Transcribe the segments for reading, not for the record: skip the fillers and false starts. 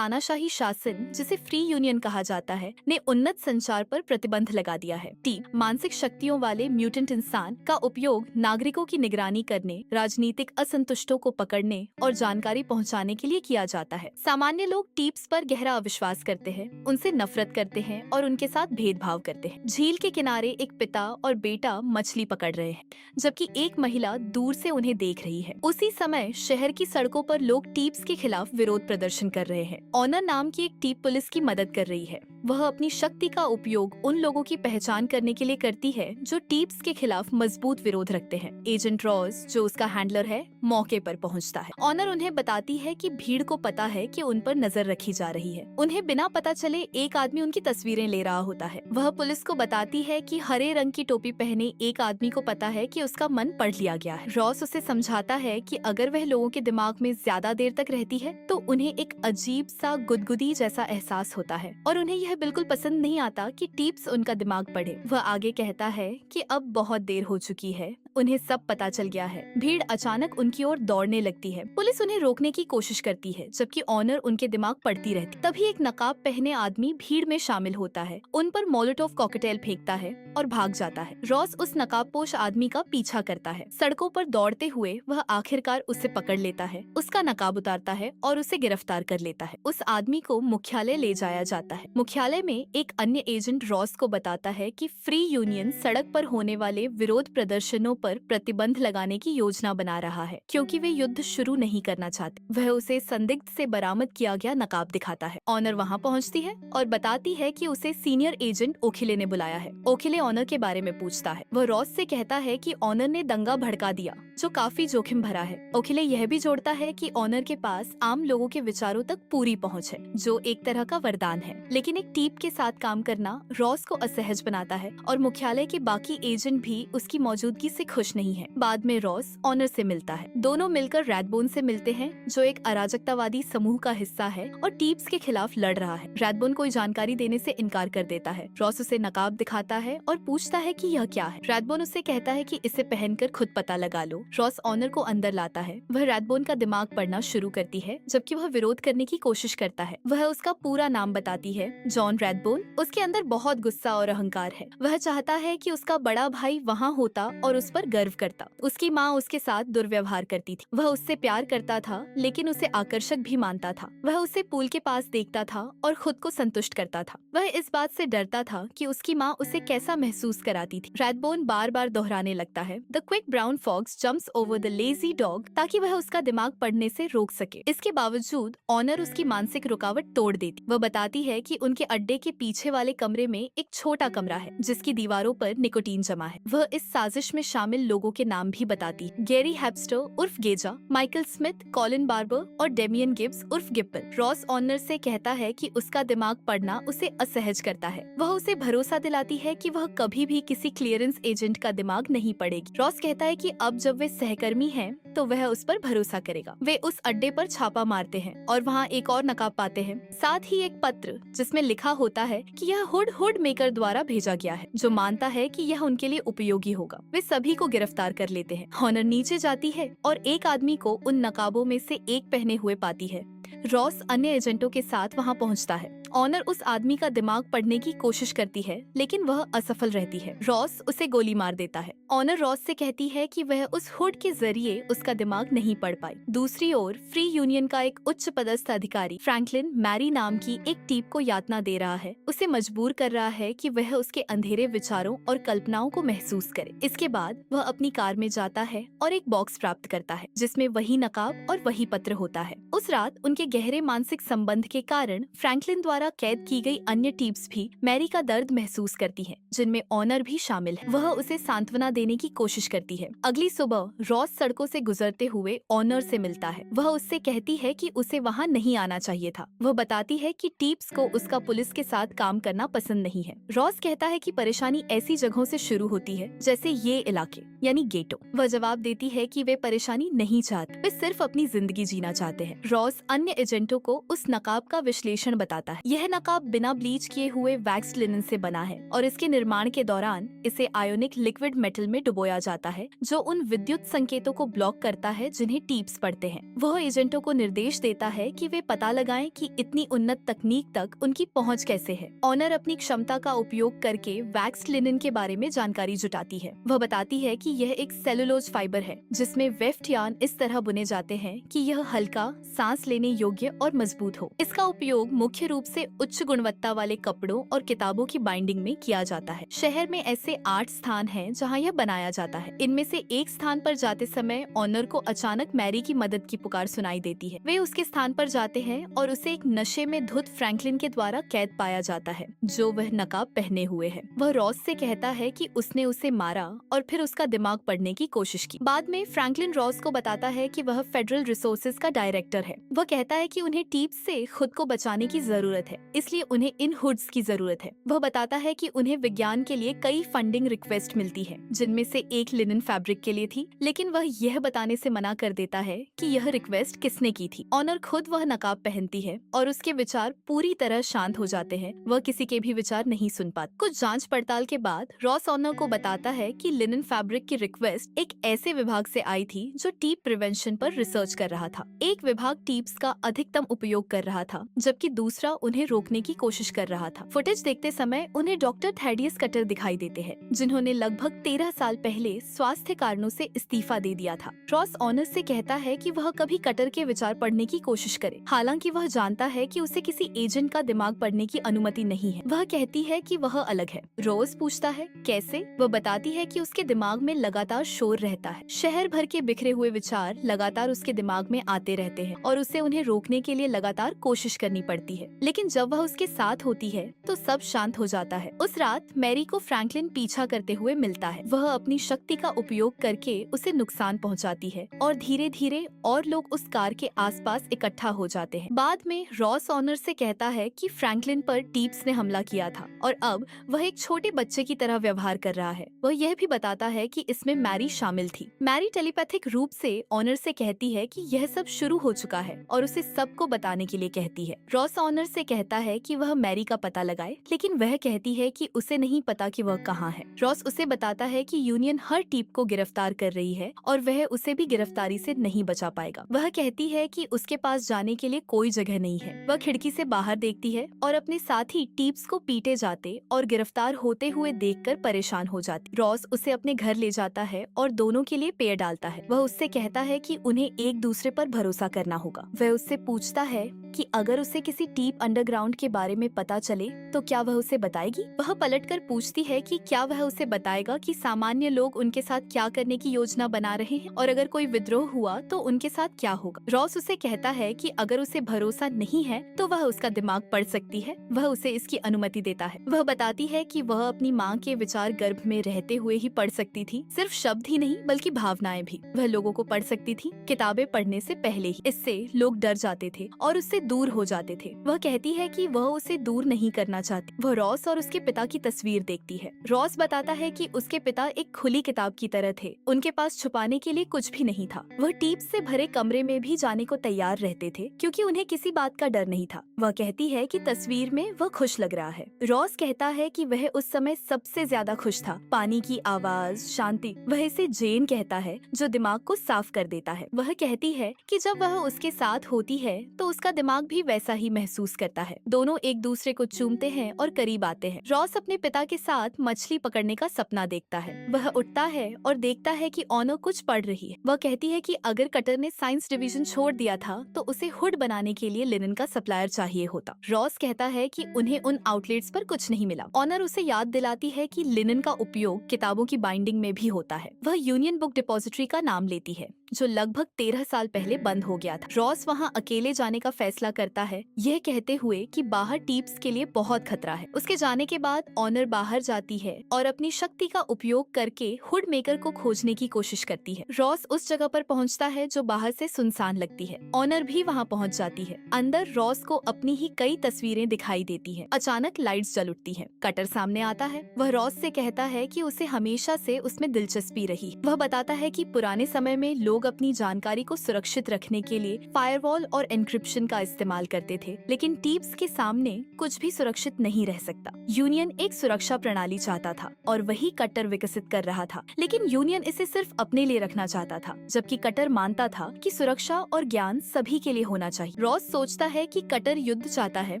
तानाशाही शासन, जिसे फ्री यूनियन कहा जाता है, ने उन्नत संचार पर प्रतिबंध लगा दिया है। टीम मानसिक शक्तियों वाले म्यूटेंट इंसान का उपयोग नागरिकों की निगरानी करने, राजनीतिक असंतुष्टों को पकड़ने और जानकारी पहुंचाने के लिए किया जाता है। सामान्य लोग टीप्स पर गहरा अविश्वास करते हैं, उनसे नफरत करते हैं और उनके साथ भेदभाव करते हैं। झील के किनारे एक पिता और बेटा मछली पकड़ रहे हैं, जबकि एक महिला दूर से उन्हें देख रही है। उसी समय शहर की सड़कों पर लोग टीप्स के खिलाफ विरोध प्रदर्शन कर रहे हैं। ऑनर नाम की एक टीप पुलिस की मदद कर रही है। वह अपनी शक्ति का उपयोग उन लोगों की पहचान करने के लिए करती है जो टीप्स के खिलाफ मजबूत विरोध रखते हैं। एजेंट रॉस, जो उसका हैंडलर है, मौके पर पहुंचता है। ऑनर उन्हें बताती है कि भीड़ को पता है कि उन पर नजर रखी जा रही है। उन्हें बिना पता चले एक आदमी उनकी तस्वीरें ले रहा होता है। वह पुलिस को बताती है कि हरे रंग की टोपी पहने एक आदमी को पता है कि उसका मन पढ़ लिया गया है। रॉस उसे समझाता है कि अगर वह लोगों के दिमाग में ज्यादा देर तक रहती है तो उन्हें एक अजीब सा गुदगुदी जैसा एहसास होता है और उन्हें यह बिल्कुल पसंद नहीं आता कि टीप्स उनका दिमाग पढ़े। वह आगे कहता है कि अब बहुत देर हो चुकी है, उन्हें सब पता चल गया है। भीड़ अचानक उनकी ओर दौड़ने लगती है। पुलिस उन्हें रोकने की कोशिश करती है, जबकि ऑनर उनके दिमाग पढ़ती रहती। तभी एक नकाब पहने आदमी भीड़ में शामिल होता है, उन पर मोलोटोव कॉकटेल फेंकता है और भाग जाता है। रॉस उस नकाबपोश आदमी का पीछा करता है। सड़कों पर दौड़ते हुए वह आखिरकार उसे पकड़ लेता है, उसका नकाब उतारता है और उसे गिरफ्तार कर लेता है। उस आदमी को मुख्यालय ले जाया जाता है। मुख्यालय में एक अन्य एजेंट रॉस को बताता है कि फ्री यूनियन सड़क पर होने वाले विरोध प्रदर्शनों पर प्रतिबंध लगाने की योजना बना रहा है, क्योंकि वे युद्ध शुरू नहीं करना चाहते। वह उसे संदिग्ध से बरामद किया गया नकाब दिखाता है। ऑनर वहां पहुंचती है और बताती है कि उसे सीनियर एजेंट ओखिले ने बुलाया है। ओखिले ऑनर के बारे में पूछता है। वह रॉस से कहता है कि ऑनर ने दंगा भड़का दिया, जो काफी जोखिम भरा है। ओखिले यह भी जोड़ता है कि ऑनर के पास आम लोगों के विचारों तक पूरी पहुंच है, जो एक तरह का वरदान है। लेकिन एक टीप के साथ काम करना रॉस को असहज बनाता है और मुख्यालय के बाकी एजेंट भी उसकी मौजूदगी से खुश नहीं है। बाद में रॉस ऑनर से मिलता है। दोनों मिलकर रैडबोन से मिलते हैं, जो एक अराजकतावादी समूह का हिस्सा है और टीप्स के खिलाफ लड़ रहा है। रैडबोन कोई जानकारी देने से इनकार कर देता है। रॉस उसे नकाब दिखाता है और पूछता है कि यह क्या है। रैडबोन उसे कहता है कि इसे पहनकर खुद पता लगा लो। रॉस ऑनर को अंदर लाता है। वह रैडबोन का दिमाग पढ़ना शुरू करती है, जबकि वह विरोध करने की कोशिश करता है। वह उसका पूरा नाम बताती है, जॉन रैडबोन। उसके अंदर बहुत गुस्सा और अहंकार है। वह चाहता है कि उसका बड़ा भाई वहाँ होता और उस पर गर्व करता। उसकी माँ उसके साथ दुर्व्यवहार करती थी। वह उससे प्यार करता था, लेकिन उसे आकर्षक भी मानता था। वह उसे पूल के पास देखता था और खुद को संतुष्ट करता था। वह इस बात से डरता था कि उसकी माँ उसे कैसा महसूस कराती थी। रैडबोन बार बार दोहराने लगता है, the quick brown fox jumps over the lazy dog, ताकि वह उसका दिमाग पढ़ने से रोक सके। इसके बावजूद ऑनर उसकी मानसिक रुकावट तोड़ देती। वह बताती है कि उनके अड्डे के पीछे वाले कमरे में एक छोटा कमरा है, जिसकी दीवारों पर निकोटीन जमा है। वह इस साजिश में शामिल लोगों के नाम भी बताती है, गैरी हैप्स्टर उर्फ गेजा, माइकल स्मिथ, कॉलिन बार्बर और डेमियन गिब्स उर्फ गिप्पल। रॉस ऑनर से कहता है कि उसका दिमाग पढ़ना उसे असहज करता है। वह उसे भरोसा दिलाती है कि वह कभी भी किसी क्लियरेंस एजेंट का दिमाग नहीं पढ़ेगी। रॉस कहता है कि अब जब वे सहकर्मी हैं, तो वह उस पर भरोसा करेगा। वे उस अड्डे पर छापा मारते हैं और वहाँ एक और नकाब पाते हैं, साथ ही एक पत्र जिसमें लिखा होता है कि यह हुड मेकर द्वारा भेजा गया है, जो मानता है कि यह उनके लिए उपयोगी होगा। वे सभी को गिरफ्तार कर लेते हैं। ऑनर नीचे जाती है और एक आदमी को उन नकाबों में से एक पहने हुए पाती है। रॉस अन्य एजेंटों के साथ वहाँ पहुँचता है। ऑनर उस आदमी का दिमाग पढ़ने की कोशिश करती है, लेकिन वह असफल रहती है। रॉस उसे गोली मार देता है। ऑनर रॉस से कहती है कि वह उस हुड के जरिए उसका दिमाग नहीं पढ़ पाई। दूसरी ओर फ्री यूनियन का एक उच्च पदस्थ अधिकारी फ्रैंकलिन मैरी नाम की एक टीप को यातना दे रहा है। उसे मजबूर कर रहा है कि वह उसके अंधेरे विचारों और कल्पनाओं को महसूस करे। इसके बाद वह अपनी कार में जाता है और एक बॉक्स प्राप्त करता है, जिसमें वही नकाब और वही पत्र होता है। उस रात उनके गहरे मानसिक संबंध के कारण फ्रैंकलिन द्वारा कैद की गई अन्य टीप्स भी मैरी का दर्द महसूस करती हैं, जिनमें ऑनर भी शामिल है। वह उसे सांत्वना देने की कोशिश करती है। अगली सुबह रॉस सड़कों से गुजरते हुए ऑनर से मिलता है। वह उससे कहती है कि उसे वहाँ नहीं आना चाहिए था। वह बताती है कि टीप्स को उसका पुलिस के साथ काम करना पसंद नहीं है। रॉस कहता है कि परेशानी ऐसी जगहों से शुरू होती है, जैसे ये इलाके यानी गेटो। वह जवाब देती है कि वे परेशानी नहीं चाहते, वे सिर्फ अपनी जिंदगी जीना चाहते हैं। रॉस अन्य एजेंटों को उस नकाब का विश्लेषण बताता है। यह नकाब बिना ब्लीच किए हुए वैक्स लिनन से बना है और इसके निर्माण के दौरान इसे आयोनिक लिक्विड मेटल में डुबोया जाता है जो उन विद्युत संकेतों को ब्लॉक करता है जिन्हें टीप्स पढ़ते हैं। वह एजेंटों को निर्देश देता है कि वे पता लगाएं कि इतनी उन्नत तकनीक तक उनकी पहुंच कैसे है। ऑनर अपनी क्षमता का उपयोग करके वैक्स लिनन के बारे में जानकारी जुटाती है। वह बताती है कि यह एक सेलुलोज फाइबर है जिसमें वेफ्ट यार्न इस तरह बुने जाते हैं कि यह हल्का, सांस लेने योग्य और मजबूत हो। इसका उपयोग मुख्य रूप से उच्च गुणवत्ता वाले कपड़ों और किताबों की बाइंडिंग में किया जाता है। शहर में ऐसे 8 स्थान हैं जहां यह बनाया जाता है। इनमें से एक स्थान पर जाते समय ऑनर को अचानक मैरी की मदद की पुकार सुनाई देती है। वे उसके स्थान पर जाते हैं और उसे एक नशे में धुत फ्रैंकलिन के द्वारा कैद पाया जाता है जो वह नकाब पहने हुए है। वह रॉस से कहता है कि उसने उसे मारा और फिर उसका दिमाग पढ़ने की कोशिश की। बाद में फ्रैंकलिन रॉस को बताता है कि वह फेडरल रिसोर्सेज का डायरेक्टर है। वह कहता है कि उन्हें टीप्स से खुद को बचाने की जरूरत है, इसलिए उन्हें इन हुड्स की जरूरत है। वह बताता है कि उन्हें विज्ञान के लिए कई फंडिंग रिक्वेस्ट मिलती है जिनमें से एक लिनन फैब्रिक के लिए थी, लेकिन वह यह बताने से मना कर देता है कि यह रिक्वेस्ट किसने की थी। ऑनर खुद वह नकाब पहनती है और उसके विचार पूरी तरह शांत हो जाते हैं। वह किसी के भी विचार नहीं सुन पाती। कुछ जांच पड़ताल के बाद रॉस ऑनर को बताता है कि लिनन फैब्रिक की रिक्वेस्ट एक ऐसे विभाग से आई थी जो टीप प्रिवेंशन पर रिसर्च कर रहा था। एक विभाग टीप्स का अधिकतम उपयोग कर रहा था जबकि दूसरा उन्हें रोकने की कोशिश कर रहा था। फुटेज देखते समय उन्हें डॉक्टर थैडियस कटर दिखाई देते हैं जिन्होंने लगभग 13 साल पहले स्वास्थ्य कारणों से इस्तीफा दे दिया था। रॉस ऑनर से कहता है कि वह कभी कटर के विचार पढ़ने की कोशिश करे, हालांकि वह जानता है कि उसे किसी एजेंट का दिमाग पढ़ने की अनुमति नहीं है। वह कहती है कि वह अलग है। रोज पूछता है कैसे। वह बताती है कि उसके दिमाग में लगातार शोर रहता है। शहर भर के बिखरे हुए विचार लगातार उसके दिमाग में आते रहते हैं और उसे उन्हें रोकने के लिए लगातार कोशिश करनी पड़ती है, लेकिन जब वह उसके साथ होती है तो सब शांत हो जाता है। उस रात मैरी को फ्रैंकलिन पीछा करते हुए मिलता है। वह अपनी शक्ति का उपयोग करके उसे नुकसान पहुंचाती है और धीरे धीरे और लोग उस कार के आसपास इकट्ठा हो जाते हैं। बाद में रॉस ऑनर से कहता है कि फ्रैंकलिन पर टीप्स ने हमला किया था और अब वह एक छोटे बच्चे की तरह व्यवहार कर रहा है। वह यह भी बताता है कि इसमें मैरी शामिल थी। मैरी टेलीपैथिक रूप से ऑनर से कहती है कि यह सब शुरू हो चुका है और उसे सबको बताने के लिए कहती है। रॉस ऑनर से कहता है कि वह मैरी का पता लगाए, लेकिन वह कहती है कि उसे नहीं पता कि वह कहाँ है। रॉस उसे बताता है कि यूनियन हर टीप को गिरफ्तार कर रही है और वह उसे भी गिरफ्तारी से नहीं बचा पाएगा। वह कहती है कि उसके पास जाने के लिए कोई जगह नहीं है। वह खिड़की से बाहर देखती है और अपने साथी टीप्स को पीटे जाते और गिरफ्तार होते हुए देखकर परेशान हो जाती। रॉस उसे अपने घर ले जाता है और दोनों के लिए पेय डालता है। वह उससे कहता है कि उन्हें एक दूसरे पर भरोसा करना होगा। वह उससे पूछता है कि अगर उसे किसी टीप अंडरग्राउंड के बारे में पता चले तो क्या वह उसे बताएगी। वह पलटकर पूछती है कि क्या वह उसे बताएगा कि सामान्य लोग उनके साथ क्या करने की योजना बना रहे हैं और अगर कोई विद्रोह हुआ तो उनके साथ क्या होगा। रॉस उसे कहता है कि अगर उसे भरोसा नहीं है तो वह उसका दिमाग पढ़ सकती है। वह उसे इसकी अनुमति देता है। वह बताती है कि वह अपनी माँ के विचार गर्भ में रहते हुए ही पढ़ सकती थी, सिर्फ शब्द ही नहीं बल्कि भावनाएं भी। वह लोगों को पढ़ सकती थी किताबें पढ़ने से पहले ही। इससे लोग डर जाते थे और उससे दूर हो जाते थे। वह कहती है कि वह उसे दूर नहीं करना चाहती। वह रॉस और उसके पिता की तस्वीर देखती है। रॉस बताता है कि उसके पिता एक खुली किताब की तरह थे। उनके पास छुपाने के लिए कुछ भी नहीं था। वह टीप्स से भरे कमरे में भी जाने को तैयार रहते थे क्योंकि उन्हें किसी बात का डर नहीं था। वह कहती है कि तस्वीर में वह खुश लग रहा है। रॉस कहता है कि वह उस समय सबसे ज्यादा खुश था। पानी की आवाज, शांति। वह इसे जेन कहता है जो दिमाग को साफ कर देता है। वह कहती है कि जब वह उसके साथ होती है तो उसका दिमाग भी वैसा ही महसूस करता है। दोनों एक दूसरे को चूमते हैं और करीब आते हैं। रॉस अपने पिता के साथ मछली पकड़ने का सपना देखता है। वह उठता है और देखता है कि ऑनो कुछ पढ़ रही है। वह कहती है कि अगर कटर ने साइंस डिवीजन छोड़ दिया था तो उसे हुड बनाने के लिए लिनन का सप्लायर चाहिए होता। रॉस कहता है कि उन्हें उन आउटलेट्स पर कुछ नहीं मिला। ऑनर उसे याद दिलाती है कि लिनन का उपयोग किताबों की बाइंडिंग में भी होता है। वह यूनियन बुक डिपॉजिटरी का नाम लेती है जो लगभग 13 साल पहले बंद हो गया था। रॉस वहां अकेले जाने का फैसला करता है, यह कहते हुए कि बाहर टीप्स के लिए बहुत खतरा है। उसके जाने के बाद ऑनर बाहर जाती है और अपनी शक्ति का उपयोग करके हुड मेकर को खोजने की कोशिश करती है। रॉस उस जगह पर पहुंचता है जो बाहर से सुनसान लगती है। ऑनर भी वहां पहुंच जाती है। अंदर रॉस को अपनी ही कई तस्वीरें दिखाई देती हैं। अचानक लाइट्स जल उठती हैं। कटर सामने आता है। वह रॉस से कहता है कि उसे हमेशा से उसमें दिलचस्पी रही। वह बताता है कि पुराने समय में लोग लोग अपनी जानकारी को सुरक्षित रखने के लिए फायरवॉल और एन्क्रिप्शन का इस्तेमाल करते थे, लेकिन टीप्स के सामने कुछ भी सुरक्षित नहीं रह सकता। यूनियन एक सुरक्षा प्रणाली चाहता था और वही कटर विकसित कर रहा था, लेकिन यूनियन इसे सिर्फ अपने लिए रखना चाहता था, जबकि कटर मानता था कि सुरक्षा और ज्ञान सभी के लिए होना चाहिए। रॉस सोचता है कि कटर युद्ध चाहता है,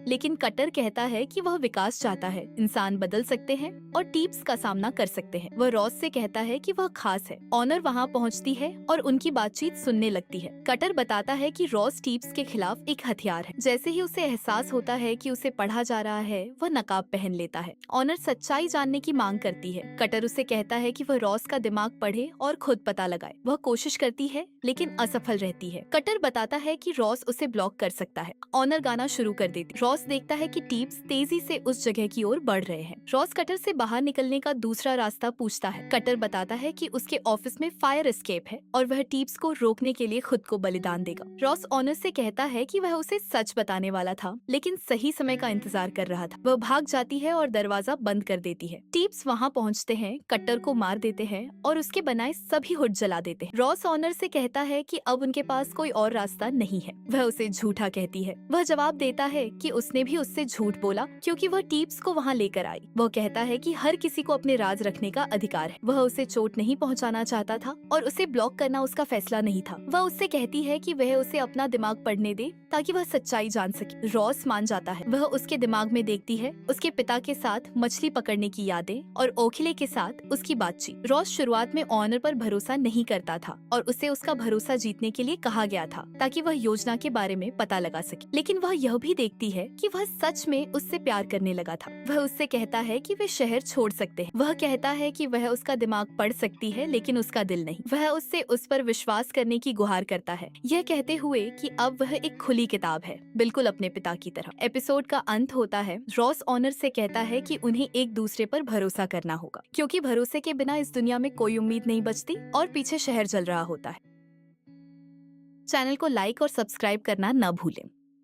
लेकिन कटर कहता है कि वह विकास चाहता है। इंसान बदल सकते हैं और टीप्स का सामना कर सकते हैं। वह रॉस से कहता है कि वह खास है। ऑनर वहाँ पहुँचती है और उनकी बातचीत सुनने लगती है। कटर बताता है कि रॉस टीप्स के खिलाफ एक हथियार है। जैसे ही उसे एहसास होता है कि उसे पढ़ा जा रहा है, वह नकाब पहन लेता है। ऑनर सच्चाई जानने की मांग करती है। कटर उसे कहता है कि वह रॉस का दिमाग पढ़े और खुद पता लगाए। वह कोशिश करती है लेकिन असफल रहती है। कटर बताता है कि रॉस उसे ब्लॉक कर सकता है। ऑनर गाना शुरू कर देती। रॉस देखता है कि टीप्स तेजी से उस जगह की ओर बढ़ रहे हैं। रॉस कटर से बाहर निकलने का दूसरा रास्ता पूछता है। कटर बताता है कि उसके ऑफिस में फायर एस्केप है और वह टीप्स को रोकने के लिए खुद को बलिदान देगा। रॉस ऑनर से कहता है कि वह उसे सच बताने वाला था, लेकिन सही समय का इंतजार कर रहा था। वह भाग जाती है और दरवाजा बंद कर देती है। टीप्स वहाँ पहुँचते हैं, कटर को मार देते हैं और उसके बनाए सभी हुड जला देते हैं। रॉस ऑनर से कहता है कि अब उनके पास कोई और रास्ता नहीं है। वह उसे झूठा कहती है। वह जवाब देता है कि उसने भी उससे झूठ बोला क्योंकि वह टीप्स को वहाँ लेकर आई। वह कहता है कि हर किसी को अपने राज रखने का अधिकार है। वह उसे चोट नहीं पहुँचाना चाहता था और उसे ब्लॉक करना उसका फैसला नहीं था। वह उससे कहती है कि वह उसे अपना दिमाग पढ़ने दे ताकि वह सच्चाई जान सके। रॉस मान जाता है। वह उसके दिमाग में देखती है उसके पिता के साथ मछली पकड़ने की यादें और ओखले के साथ उसकी बातचीत। रॉस शुरुआत में ऑनर पर भरोसा नहीं करता था और उसे उसका भरोसा जीतने के लिए कहा गया था ताकि वह योजना के बारे में पता लगा सके, लेकिन वह यह भी देखती है कि वह सच में उससे प्यार करने लगा था। वह उससे कहता है कि वे शहर छोड़ सकते हैं। वह कहता है कि वह उसका दिमाग पढ़ सकती है लेकिन उसका दिल नहीं। वह उससे उस पर विश्वास करने की गुहार करता है, यह कहते हुए कि अब वह एक खुली किताब है, बिल्कुल अपने पिता की तरह। एपिसोड का अंत होता है। रॉस ऑनर से कहता है कि उन्हें एक दूसरे पर भरोसा करना होगा, क्योंकि भरोसे के बिना इस दुनिया में कोई उम्मीद नहीं बचती और पीछे शहर जल रहा होता है। चैनल को लाइक और सब्सक्राइब करना न भूलें।